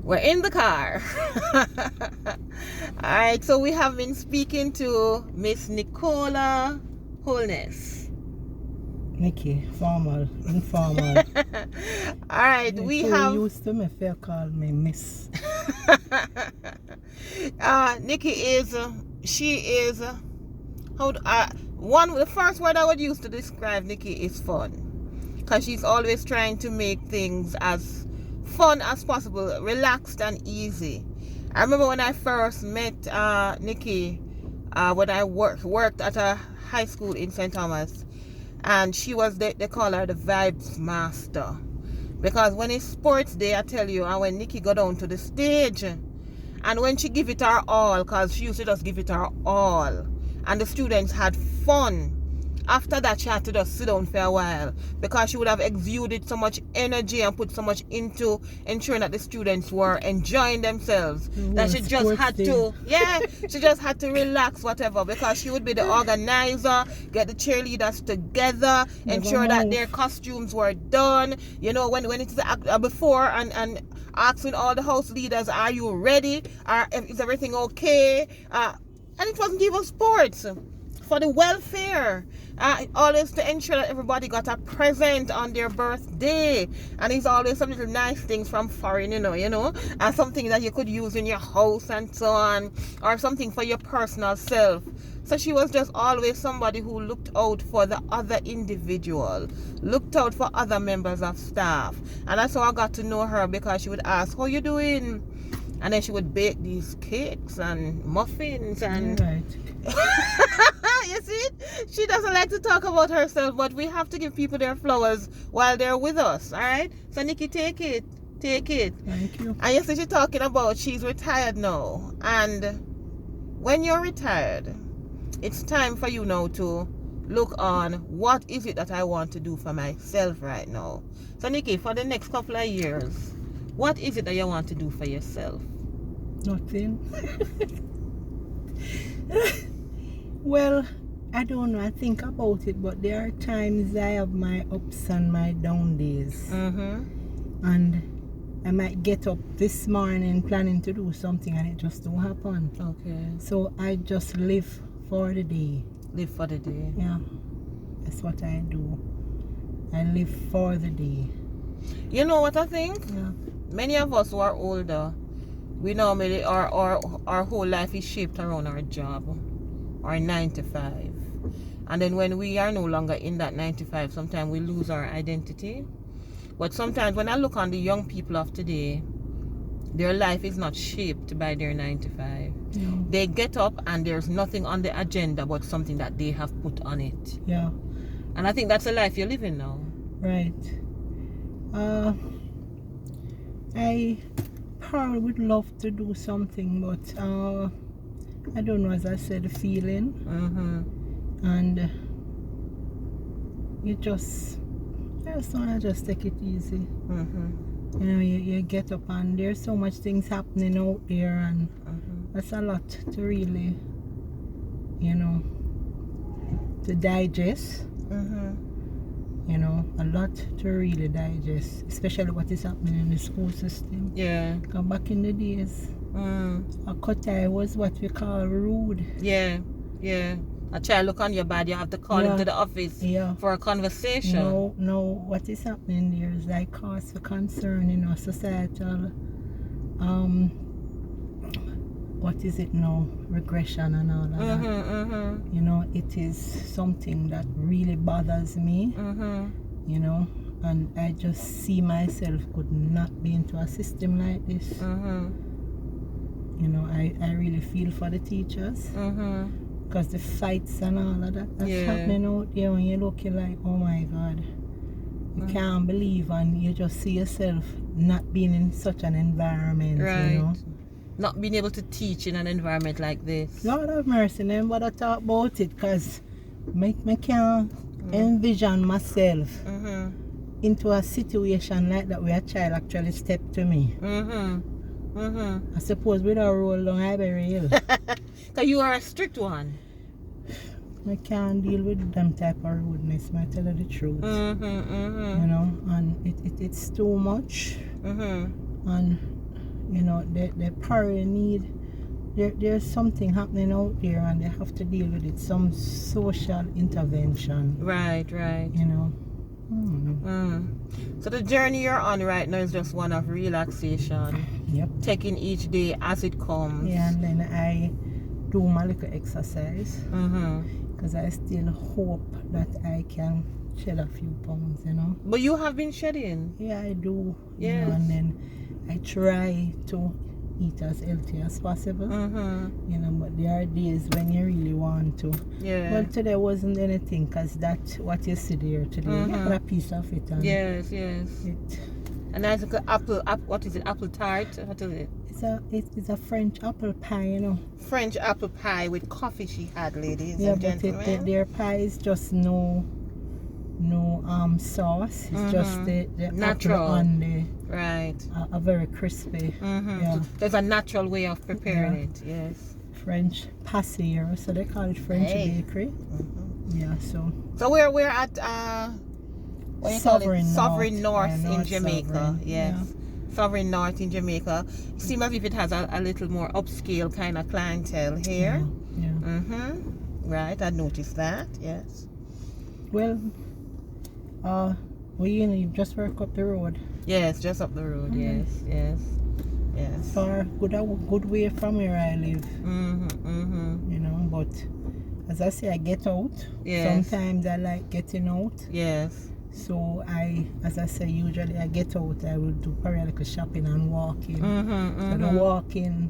We're in the car. Alright, so we have been speaking to Miss Nicola Holness. Nikki, formal, informal. Alright, we have used to me, fair call me Miss. Nikki is she is the first word I would use to describe Nikki is fun, because she's always trying to make things as fun as possible, relaxed and easy. I remember when I first met Nikki, when I worked at a high school in St. Thomas, and she was they call her the vibes master, because when it's sports day, I tell you, and when Nikki go down to the stage, and when she give it her all, because she used to just give it her all, and the students had fun. After that, she had to just sit down for a while, because she would have exuded so much energy and put so much into ensuring that the students were enjoying themselves, that she just had to, she just had to relax, whatever, because she would be the organizer, get the cheerleaders together, ensure that their costumes were done, you know, when it's before, and asking all the house leaders, are you ready? Is everything okay? And it wasn't even sports. For the welfare, always to ensure that everybody got a present on their birthday, and it's always some little nice things from foreign, you know, and something that you could use in your house and so on, or something for your personal self. So she was just always somebody who looked out for the other individual, looked out for other members of staff, and that's how I got to know her, because she would ask, how you doing? And then she would bake these cakes and muffins and you see, she doesn't like to talk about herself, but we have to give people their flowers while they're with us. All right, so Nikki, take it. Thank you. And you see, she's talking about she's retired now, and when you're retired, it's time for you now to look on what is it that I want to do for myself right now. So Nikki, for the next couple of years, what is it that you want to do for yourself? Nothing. Well, I don't know. I think about it, but there are times I have my ups and my down days. And I might get up this morning planning to do something, and it just don't happen. Okay. So I just live for the day. Live for the day. Yeah. That's what I do. I live for the day. You know what I think? Yeah. Many of us who are older, we normally our whole life is shaped around our job, our 9 to 5. And then when we are no longer in that 9 to 5, sometimes we lose our identity. But sometimes when I look on the young people of today, their life is not shaped by their 9 to 5. No. They get up and there's nothing on the agenda but something that they have put on it. Yeah. And I think that's the life you're living now. Right. I probably would love to do something, but I don't know, as I said, the feeling. And I just want to just take it easy. You know, you get up and there's so much things happening out there, and that's a lot to really, you know, to digest. You know, a lot to really digest, especially what is happening in the school system. Yeah. Because back in the days, a cutie was what we call rude. Yeah. A child look on your bad, you have to call him to the office for a conversation. No, what is happening there is like cause for concern, you know, societal, what is it now, regression and all of that. You know, it is something that really bothers me, you know, and I just see myself could not be into a system like this. You know, I really feel for the teachers, because the fights and all of that's happening out there, and you're looking like, oh my God, you can't believe, and you just see yourself not being in such an environment, you know. Not being able to teach in an environment like this. Lord have mercy, never bother talk about it, because I can't envision myself into a situation like that where a child actually stepped to me. I suppose we don't roll down Highbury Hill. Because you are a strict one. I can't deal with them type of rudeness, I tell you the truth. You know, and it's too much. And you know, the parent need, there's something happening out there and they have to deal with it, some social intervention. Right, right. You know. So the journey you're on right now is just one of relaxation. Yep. Taking each day as it comes. Yeah, and then I do my little exercise. Because I still hope that I can shed a few pounds, you know. But you have been shedding. Yeah, I do. Yes. You know, and then I try to eat as healthy as possible. You know, but there are days when you really want to. Yeah. Well, today wasn't anything because that's what you see there today. You had a piece of it. And yes. It, and that's like apple, what is it? Apple tart? What is it? It's a French apple pie, you know. French apple pie with coffee she had, ladies yeah, and but gentlemen. their pie is just no sauce. It's just the natural apple on the right. A very crispy. Yeah. There's a natural way of preparing it. Yes. French passier, so they call it French bakery. Yeah. So we're at what do you call it? Sovereign North in Jamaica. Sovereign. Yes. Yeah. Sovereign North in Jamaica. It seems as if it has a little more upscale kind of clientele here. Yeah. Right, I noticed that. Yes. Well, you just work up the road. Yes, just up the road. Yes. Far good way from where I live. You know, but as I say, I get out. Yes. Sometimes I like getting out. Yes. So as I say, usually I get out, I will do periodical shopping and walking. Walking,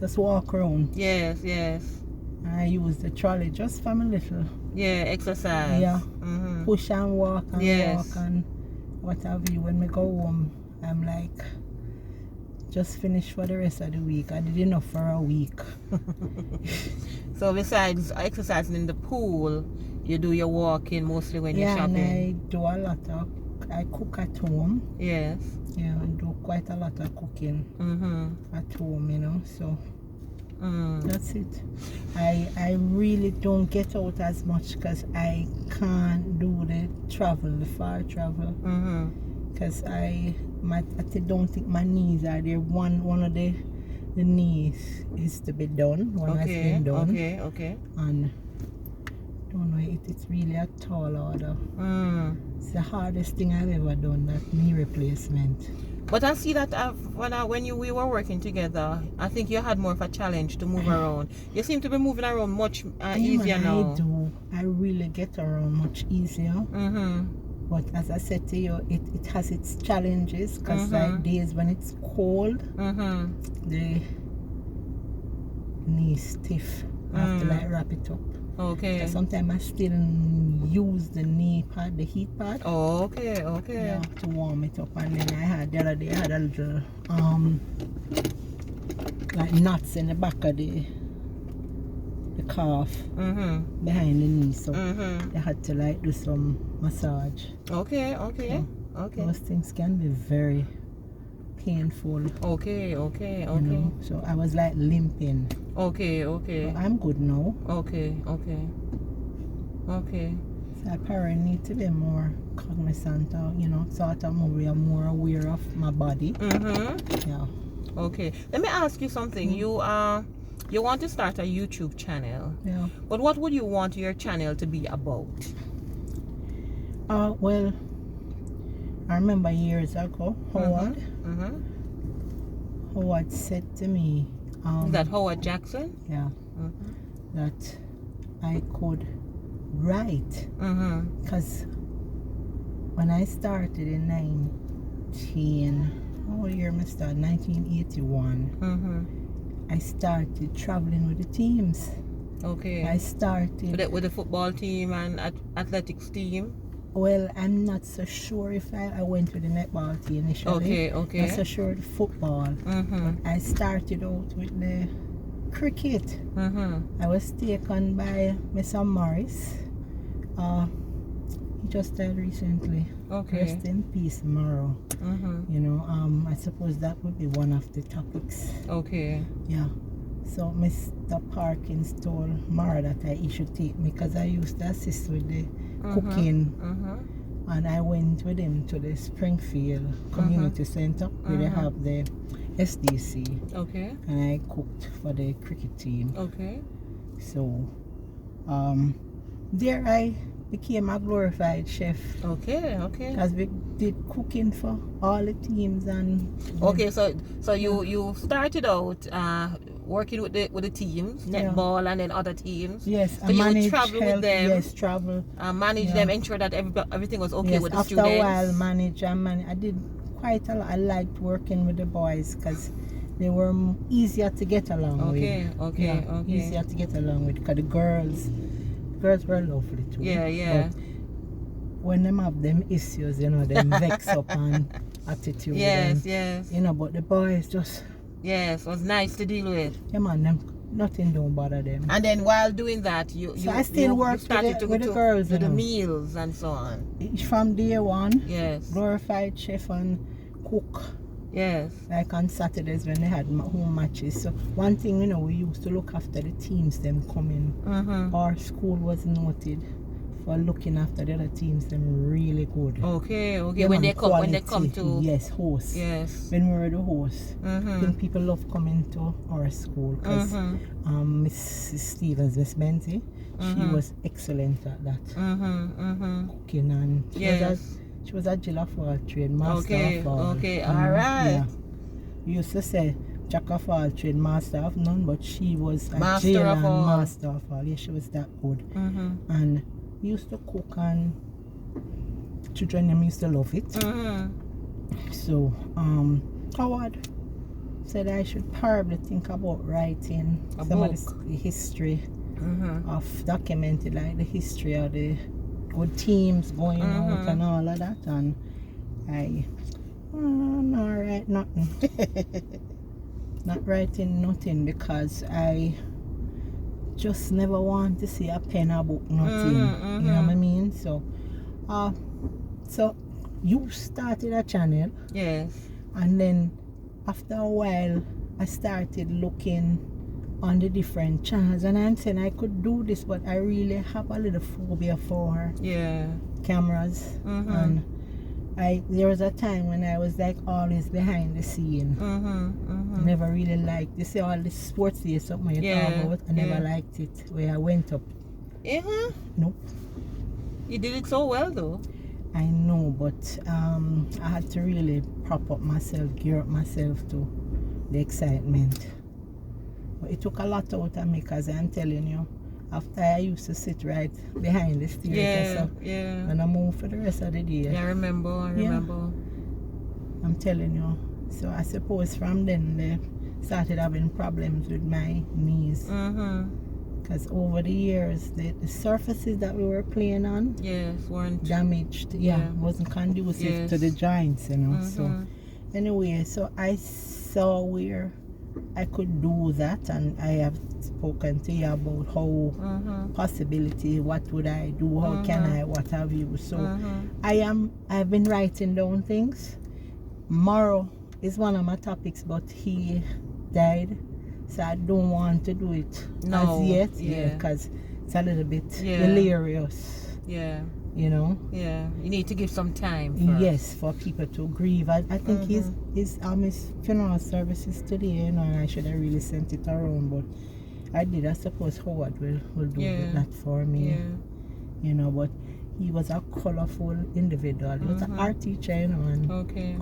just walk around. Yes. I use the trolley just for my little. Yeah, exercise. Yeah. Push and walk and walk and what have you. When we go home, I'm like, just finish for the rest of the week. I did enough for a week. So besides exercising in the pool, you do your walking mostly when you're shopping? Yeah, and I do a lot of, I cook at home. Yes. Yeah, I do quite a lot of cooking at home, you know, so that's it. I really don't get out as much because I can't do the far travel. Because I don't think my knees are there. One of the knees is to be done. One has been done. Okay. And don't know, it's really a tall order. It's the hardest thing I've ever done, that knee replacement. But I see that when we were working together, I think you had more of a challenge to move around. You seem to be moving around much easier now. I do. I really get around much easier. But as I said to you, it has its challenges because like days when it's cold, the knee stiff. I have to like wrap it up. Okay. Sometimes I still use the knee pad, the heat pad. Oh, okay. Yeah, to warm it up. And then the other day I had a little like knots in the back of the calf behind the knee, so I had to like do some massage. Okay. Those things can be very painful. Okay. You know? So I was like limping. Okay. But I'm good now. Okay. So I probably need to be more cognizant of, you know, sort of more aware of my body. Yeah. Okay. Let me ask you something. You want to start a YouTube channel. Yeah. But what would you want your channel to be about? Well, I remember years ago, Howard said to me, is that Howard Jackson? Yeah. That I could write. Because when I started in 1981, I started traveling with the teams. Okay. I started with the football team and athletics team. Well, I'm not so sure if I went with the netball team initially. Okay. Not so sure with football. But I started out with the cricket. I was taken by Mr. Morris. He just died recently. Okay. Rest in peace, Morrow. You know, I suppose that would be one of the topics. Okay. Yeah. So Mr. Parkins told Mara that he should take me because I used to assist with the cooking. And I went with him to the Springfield Community Center where they have the SDC, Okay. and I cooked for the cricket team. Okay. So there I became a glorified chef Okay. Okay. because we did cooking for all the teams. And Okay. So you started out working with the teams, netball, and then other teams. Yes, So I you would managed travel with help, them. yes, travel. Manage them, ensure that everything was okay Yes, with the after students. a while, I did quite a lot. I liked working with the boys because they were easier to get along with. Okay. Easier to get along with because the girls were lovely too. Yeah. But when them have them issues, them vex up and attitude. Yes. But the boys just. Yes, was nice to deal with. Yeah, man, them nothing don't bother them. And then while doing that, I still worked with the girls, to the meals and so on. From day one. Yes. Glorified chef and cook. Yes. Like on Saturdays when they had home matches. So one thing, we used to look after the teams them coming. Our school was noted for looking after the other teams them really good. Okay. Yeah, when they come to host. Yes. When we were the host, I think people love coming to our school because Mrs. Stevens, Miss Benzie, she was excellent at that. Cooking, and she was a Jill of all trade, master of all. Okay, all right. Yeah. We used to say Jack of all trade, master of none, but she was a master Jill of and all. master of all. Yeah, she was that good. And we used to cook, and children them used to love it. So Howard said I should probably think about writing A some book. of the history of documenting, like the history of the good teams going out and all of that. And I not write nothing. Not writing nothing because I just never want to see a pen or book, nothing. You know what I mean? So you started a channel. Yes. And then after a while I started looking on the different channels, and I'm saying I could do this, but I really have a little phobia for cameras. And there was a time when I was like always behind the scene. Never really liked, you see all the sports day something you talk about, I never liked it where I went up. Nope. You did it so well though. I know, but I had to really prop up myself, gear up myself to the excitement. But it took a lot out of me because I'm telling you, after I used to sit right behind the steering, and I moved for the rest of the day. Yeah, I remember. I'm telling you. So I suppose from then they started having problems with my knees. Because over the years, the surfaces that we were playing on weren't damaged. Wasn't conducive to the joints, So anyway, so I saw where I could do that, and I have spoken to you about how possibility, what would I do, how can I, what have you. So I've been writing down things. Morrow is one of my topics, but he died, so I don't want to do it as yet, because it's a little bit delirious. You need to give some time first. Yes, for people to grieve. I think his funeral services today, and I should have really sent it around, but I did. I suppose Howard will do that for me. But he was a colorful individual. He was an art teacher, and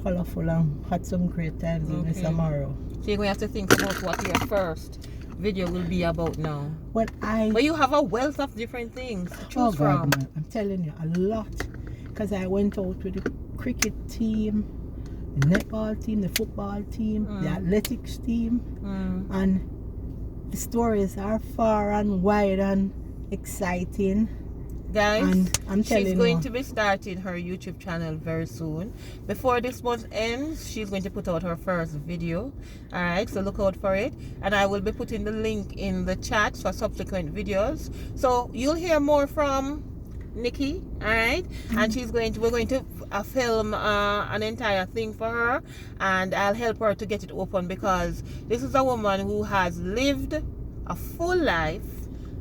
colorful, and had some great times with Mr. Morrow. So you're going to have to think about what your first video will be about now. But you have a wealth of different things to choose from. Man, I'm telling you, a lot. Because I went out with the cricket team, the netball team, the football team, the athletics team, and the stories are far and wide and exciting. Guys, and I'm telling she's going to be starting her YouTube channel very soon. Before this month ends, she's going to put out her first video. Alright, so look out for it. And I will be putting the link in the chat for subsequent videos. So you'll hear more from Nikki, alright? And we're going to film an entire thing for her. And I'll help her to get it open, because this is a woman who has lived a full life.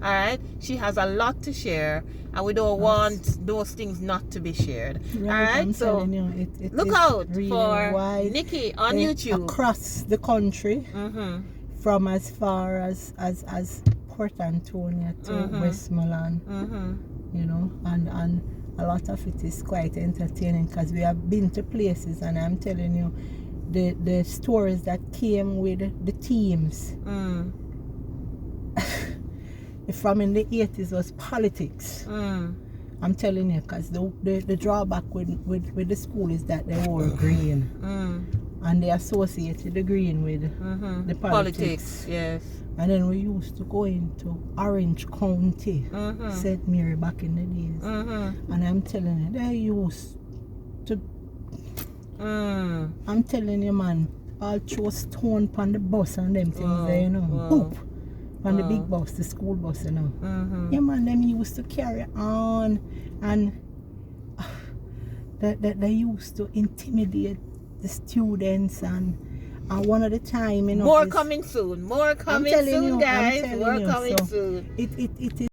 Alright, she has a lot to share, and we don't want those things not to be shared. Right, All right, I'm so telling you, it look is out really for wide, Nikki on YouTube. across the country, Mm-hmm. from as far as Port Antonio to Westmoreland, you know, and a lot of it is quite entertaining because we have been to places, and I'm telling you, the stories that came with the teams from in the 80s was politics. I'm telling you, because the drawback with the school is that they wore green, and they associated the green with the politics. Yes. And then we used to go into Orange County, St. Mary, back in the days. And I'm telling you, they used to, I'm telling you, man, I'll throw stone on the bus and them things there, you know. Boop! On the big bus, the school bus, you know. Yeah, man, them used to carry on, and they used to intimidate the students, and one of the time, you know. More coming soon. More coming soon, guys. More coming soon. It is